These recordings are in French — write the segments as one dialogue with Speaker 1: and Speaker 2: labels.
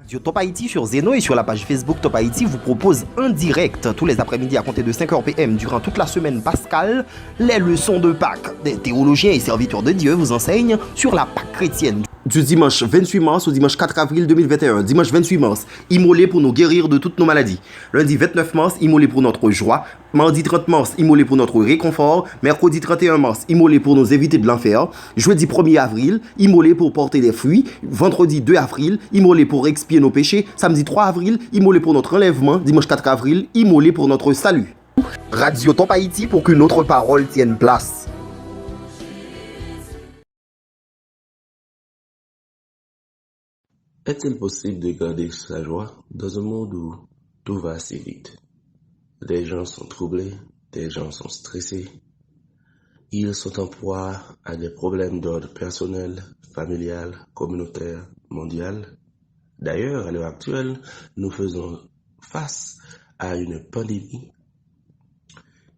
Speaker 1: Radio Top Haïti sur Zeno et sur la page Facebook Top Haïti vous propose en direct tous les après-midi à compter de 5h PM durant toute la semaine pascale les leçons de Pâques. Des théologiens et serviteurs de Dieu vous enseignent sur la Pâque chrétienne. Du dimanche 28 mars au dimanche 4 avril 2021. Dimanche 28 mars, immolé pour nous guérir de toutes nos maladies. Lundi 29 mars, immolé pour notre joie. Mardi 30 mars, immolé pour notre réconfort. Mercredi 31 mars, immolé pour nous éviter de l'enfer. Jeudi 1er avril, immolé pour porter des fruits. Vendredi 2 avril, immolé pour expier nos péchés. Samedi 3 avril, immolé pour notre enlèvement. Dimanche 4 avril, immolé pour notre salut. Radio Top Haïti pour qu'une autre parole tienne place.
Speaker 2: Est-il possible de garder sa joie dans un monde où tout va assez vite? Des gens sont troublés, des gens sont stressés. Ils sont en proie à des problèmes d'ordre personnel, familial, communautaire, mondial. D'ailleurs, à l'heure actuelle, nous faisons face à une pandémie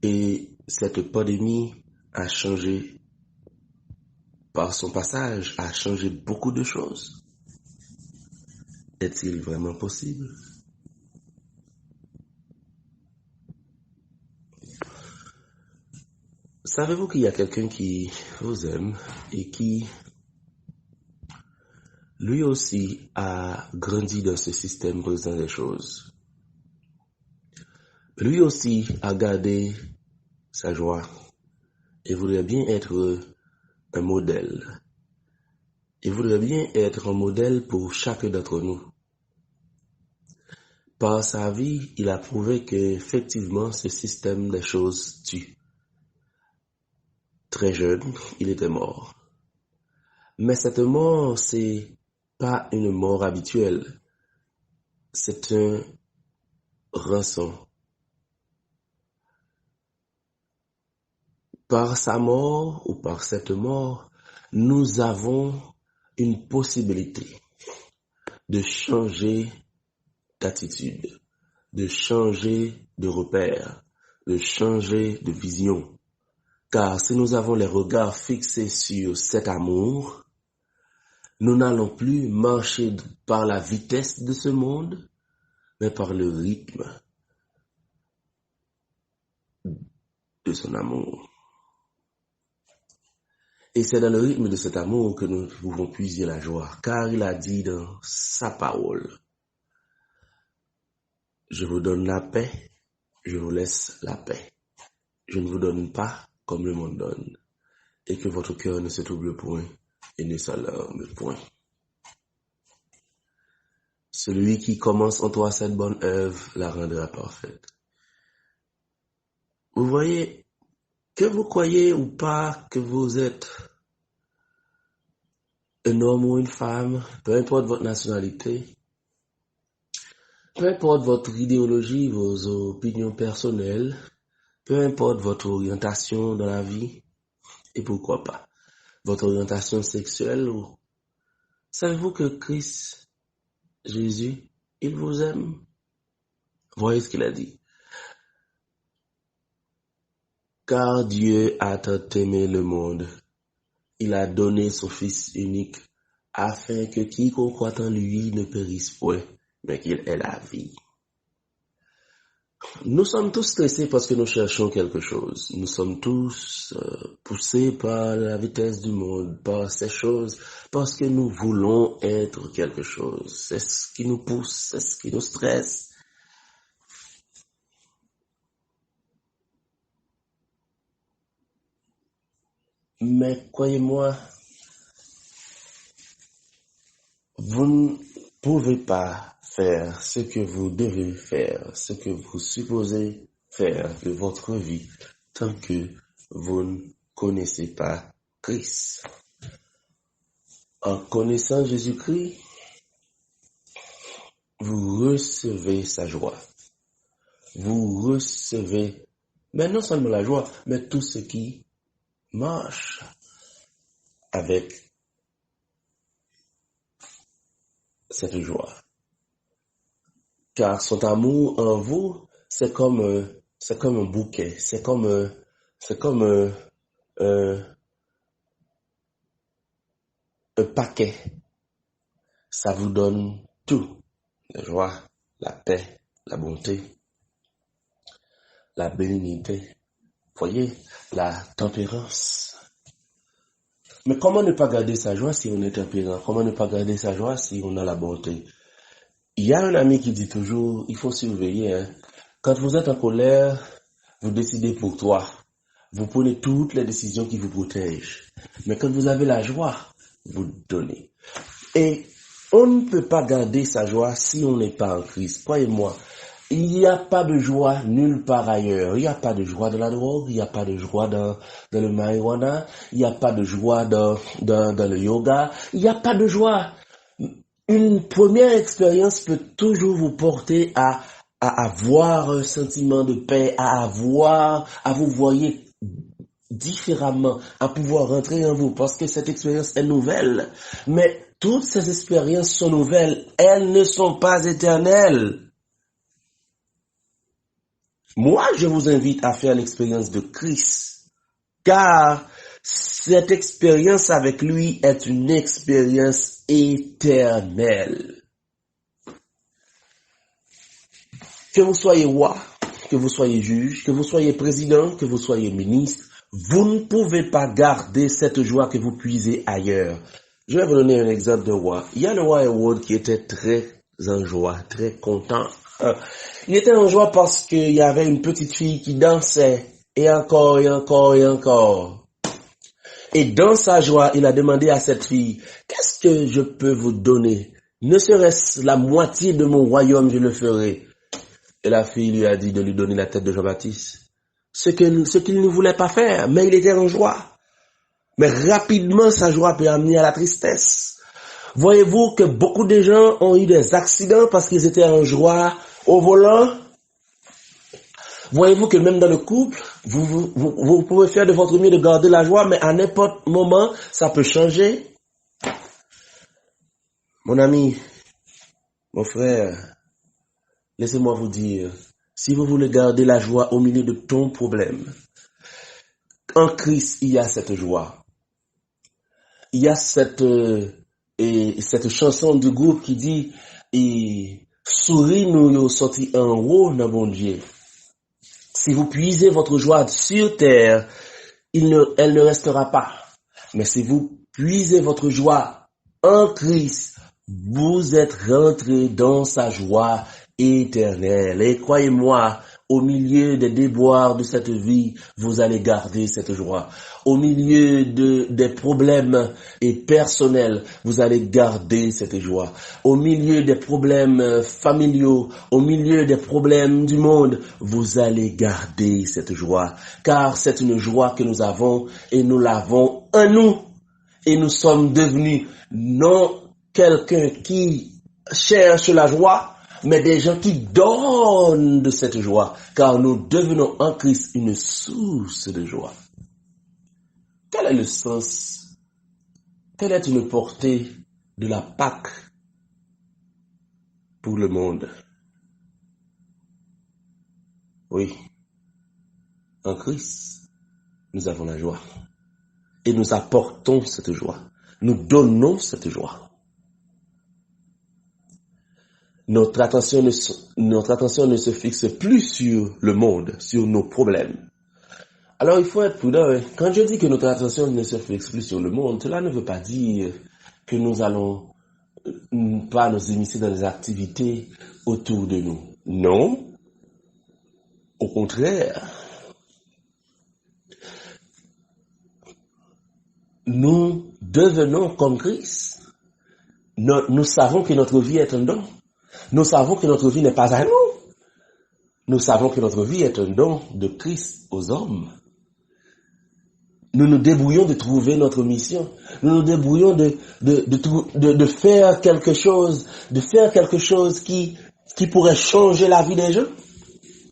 Speaker 2: et cette pandémie a changé, par son passage, a changé beaucoup de choses. Est-il vraiment possible? Savez-vous qu'il y a quelqu'un qui vous aime et qui, lui aussi, a grandi dans ce système présent des choses? Lui aussi a gardé sa joie et voudrait bien être un modèle. Il voudrait bien être un modèle pour chacun d'entre nous. Par sa vie, il a prouvé qu'effectivement, ce système des choses tue. Très jeune, il était mort. Mais cette mort, c'est pas une mort habituelle. C'est un rançon. Par sa mort ou par cette mort, nous avons une possibilité de changer d'attitude, de changer de repère, de changer de vision. Car si nous avons les regards fixés sur cet amour, nous n'allons plus marcher par la vitesse de ce monde, mais par le rythme de son amour. Et c'est dans le rythme de cet amour que nous pouvons puiser la joie, car il a dit dans sa parole, je vous donne la paix, je vous laisse la paix. Je ne vous donne pas comme le monde donne, et que votre cœur ne se trouble point et ne s'alarme point. Celui qui commence en toi cette bonne œuvre la rendra parfaite. Vous voyez, que vous croyez ou pas que vous êtes un homme ou une femme, peu importe votre nationalité, peu importe votre idéologie, vos opinions personnelles, peu importe votre orientation dans la vie, et pourquoi pas, votre orientation sexuelle, savez-vous que Christ, Jésus, il vous aime? Voyez ce qu'il a dit. Car Dieu a tant aimé le monde, il a donné son Fils unique, afin que quiconque croit en lui ne périsse point, mais qu'il ait la vie. Nous sommes tous stressés parce que nous cherchons quelque chose. Nous sommes tous poussés par la vitesse du monde, par ces choses, parce que nous voulons être quelque chose. C'est ce qui nous pousse, c'est ce qui nous stresse. Mais croyez-moi, vous ne pouvez pas faire ce que vous devez faire, ce que vous supposez faire de votre vie, tant que vous ne connaissez pas Christ. En connaissant Jésus-Christ, vous recevez sa joie. Vous recevez, mais non seulement la joie, mais tout ce qui marche avec cette joie. Car son amour en vous, c'est comme un bouquet, c'est comme un paquet. Ça vous donne tout. la joie, la paix, la bonté, la bénignité, voyez, la tempérance. Mais comment ne pas garder sa joie si on est tempérant? Comment ne pas garder sa joie si on a la bonté? Il y a un ami qui dit toujours, il faut surveiller, hein. Quand vous êtes en colère, vous décidez pour toi. Vous prenez toutes les décisions qui vous protègent. Mais quand vous avez la joie, vous donnez. Et on ne peut pas garder sa joie si on n'est pas en Christ. Croyez-moi, il n'y a pas de joie nulle part ailleurs. Il n'y a pas de joie dans la drogue, il n'y a pas de joie dans le marijuana, il n'y a pas de joie dans le yoga, il n'y a pas de joie. Une première expérience peut toujours vous porter à avoir un sentiment de paix, à vous voyez différemment, à pouvoir rentrer en vous, parce que cette expérience est nouvelle. Mais toutes ces expériences sont nouvelles, elles ne sont pas éternelles. Moi, je vous invite à faire l'expérience de Christ, car cette expérience avec lui est une expérience éternelle. Que vous soyez roi, que vous soyez juge, que vous soyez président, que vous soyez ministre, vous ne pouvez pas garder cette joie que vous puisez ailleurs. Je vais vous donner un exemple de roi. Il y a le roi Hérode qui était très en joie, très content. Il était en joie parce qu'il y avait une petite fille qui dansait, et encore, et encore, et encore. Et dans sa joie, il a demandé à cette fille, qu'est-ce que je peux vous donner? Ne serait-ce la moitié de mon royaume, je le ferai. Et la fille lui a dit de lui donner la tête de Jean-Baptiste. Ce qu'il ne voulait pas faire, mais il était en joie. Mais rapidement, sa joie peut amener à la tristesse. Voyez-vous que beaucoup de gens ont eu des accidents parce qu'ils étaient en joie au volant? Voyez-vous que même dans le couple, vous pouvez faire de votre mieux de garder la joie, mais à n'importe moment, ça peut changer. Mon ami, mon frère, laissez-moi vous dire, si vous voulez garder la joie au milieu de ton problème, en Christ, il y a cette joie. Il y a cette chanson du groupe qui dit, souris nous sorti en haut dans bon Dieu. Si vous puisez votre joie sur terre, elle ne restera pas. Mais si vous puisez votre joie en Christ, vous êtes rentré dans sa joie éternelle. Et croyez-moi, au milieu des déboires de cette vie, vous allez garder cette joie. Au milieu des problèmes personnels, vous allez garder cette joie. Au milieu des problèmes familiaux, au milieu des problèmes du monde, vous allez garder cette joie. Car c'est une joie que nous avons et nous l'avons en nous. Et nous sommes devenus non quelqu'un qui cherche la joie, mais des gens qui donnent de cette joie, car nous devenons en Christ une source de joie. Quel est le sens, quelle est une portée de la Pâque pour le monde? Oui, en Christ, nous avons la joie. Et nous apportons cette joie. Nous donnons cette joie. Notre attention ne se fixe plus sur le monde, sur nos problèmes. Alors il faut être prudent. Quand je dis que notre attention ne se fixe plus sur le monde, cela ne veut pas dire que nous allons pas nous immiscer dans les activités autour de nous. Non. Au contraire. Nous devenons comme Christ. Nous savons que notre vie est un don. Nous savons que notre vie n'est pas à nous. Nous savons que notre vie est un don de Christ aux hommes. Nous nous débrouillons de trouver notre mission. Nous nous débrouillons de faire quelque chose, qui pourrait changer la vie des gens.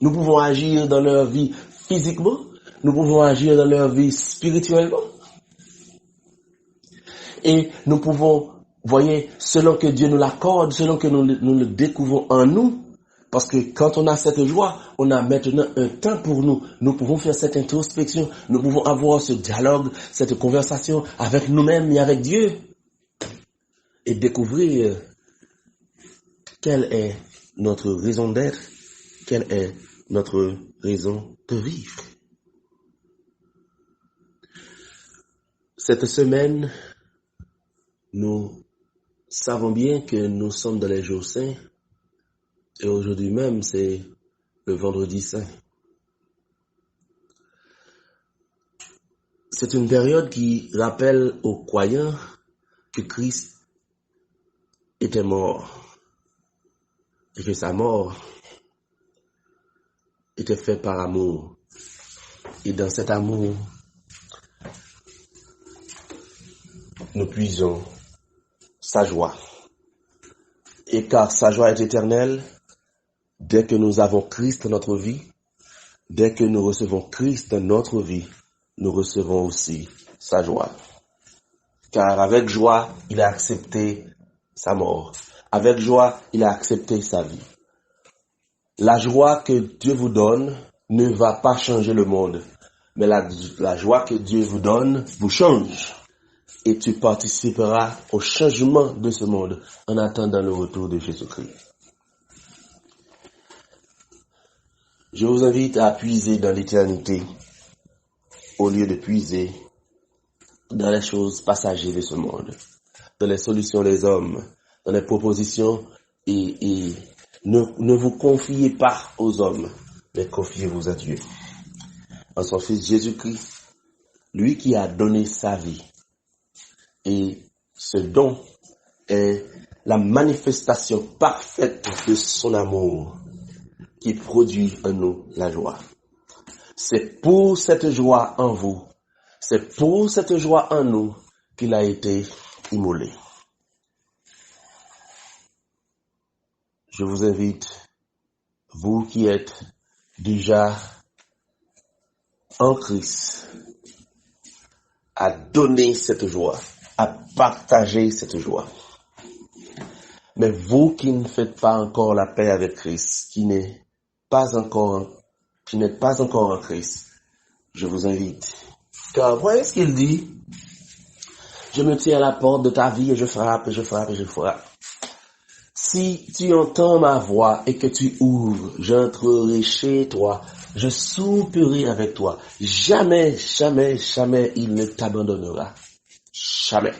Speaker 2: Nous pouvons agir dans leur vie physiquement. Nous pouvons agir dans leur vie spirituellement. Et nous pouvons, voyez, selon que Dieu nous l'accorde, selon que nous le découvrons en nous, parce que quand on a cette joie, on a maintenant un temps pour nous. Nous pouvons faire cette introspection, nous pouvons avoir ce dialogue, cette conversation avec nous-mêmes et avec Dieu. Et découvrir quelle est notre raison d'être? Quelle est notre raison de vivre? Cette semaine, nous savons bien que nous sommes dans les jours saints et aujourd'hui même, c'est le vendredi saint. C'est une période qui rappelle aux croyants que Christ était mort et que sa mort était faite par amour. Et dans cet amour, nous puisons sa joie. Et car sa joie est éternelle, dès que nous avons Christ dans notre vie, dès que nous recevons Christ dans notre vie, nous recevons aussi sa joie. Car avec joie, il a accepté sa mort. Avec joie, il a accepté sa vie. La joie que Dieu vous donne ne va pas changer le monde. Mais la joie que Dieu vous donne vous change. Et tu participeras au changement de ce monde en attendant le retour de Jésus-Christ. Je vous invite à puiser dans l'éternité au lieu de puiser dans les choses passagères de ce monde, dans les solutions des hommes, dans les propositions et ne vous confiez pas aux hommes, mais confiez-vous à Dieu. En son Fils Jésus-Christ, lui qui a donné sa vie. Et ce don est la manifestation parfaite de son amour qui produit en nous la joie. C'est pour cette joie en vous, c'est pour cette joie en nous qu'il a été immolé. Je vous invite, vous qui êtes déjà en Christ, à donner cette joie, à partager cette joie. Mais vous qui ne faites pas encore la paix avec Christ, qui n'êtes pas encore en Christ, je vous invite. Car voyez ce qu'il dit. Je me tiens à la porte de ta vie et je frappe, et je frappe, et je frappe. Si tu entends ma voix et que tu ouvres, j'entrerai chez toi, je souperai avec toi. Jamais, jamais, jamais il ne t'abandonnera. Jamais.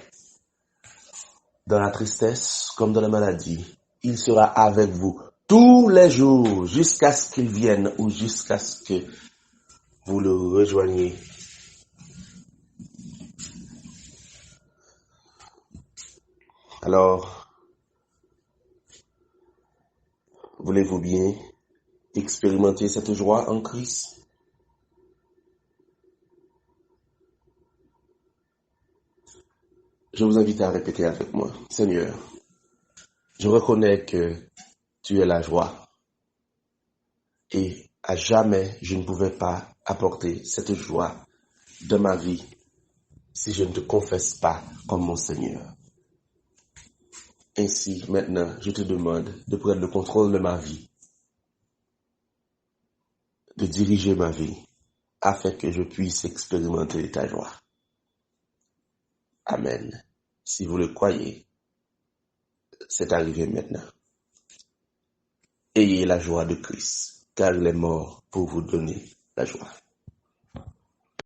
Speaker 2: Dans la tristesse comme dans la maladie, il sera avec vous tous les jours jusqu'à ce qu'il vienne ou jusqu'à ce que vous le rejoigniez. Alors, voulez-vous bien expérimenter cette joie en Christ? Je vous invite à répéter avec moi. Seigneur, je reconnais que tu es la joie. Et à jamais, je ne pouvais pas apporter cette joie dans ma vie si je ne te confesse pas comme mon Seigneur. Ainsi, maintenant, je te demande de prendre le contrôle de ma vie, de diriger ma vie, afin que je puisse expérimenter ta joie. Amen. Si vous le croyez, c'est arrivé maintenant. Ayez la joie de Christ, car il est mort pour vous donner la joie.